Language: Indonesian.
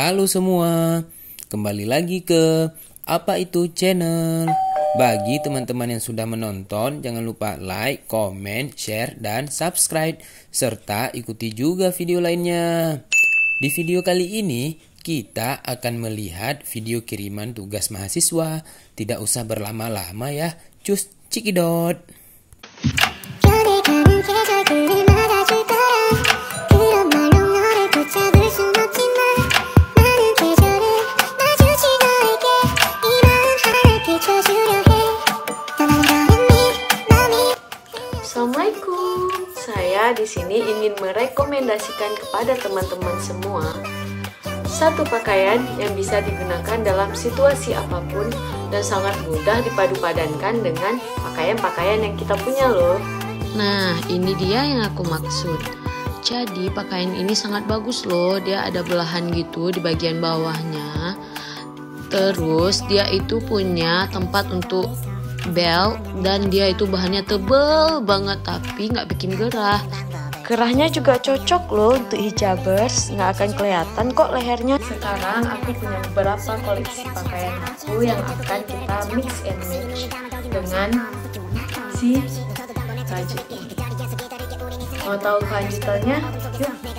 Halo semua, kembali lagi ke Apa Itu Channel. Bagi teman-teman yang sudah menonton, jangan lupa like, comment, share, dan subscribe. Serta ikuti juga video lainnya. Di video kali ini, kita akan melihat video kiriman tugas mahasiswa. Tidak usah berlama-lama ya, cus cikidot. Assalamualaikum. Saya di sini ingin merekomendasikan kepada teman-teman semua satu pakaian yang bisa digunakan dalam situasi apapun dan sangat mudah dipadu-padankan dengan pakaian-pakaian yang kita punya loh. Nah, ini dia yang aku maksud. Jadi pakaian ini sangat bagus loh. Dia ada belahan gitu di bagian bawahnya. Terus dia itu punya tempat untuk belt dan dia itu bahannya tebal banget tapi nggak bikin gerah. Gerahnya juga cocok loh untuk hijabers, nggak akan kelihatan kok lehernya. Sekarang aku punya beberapa koleksi pakaian aku yang akan kita mix and match dengan si baju ini. Mau tahu kelanjutannya? Yuk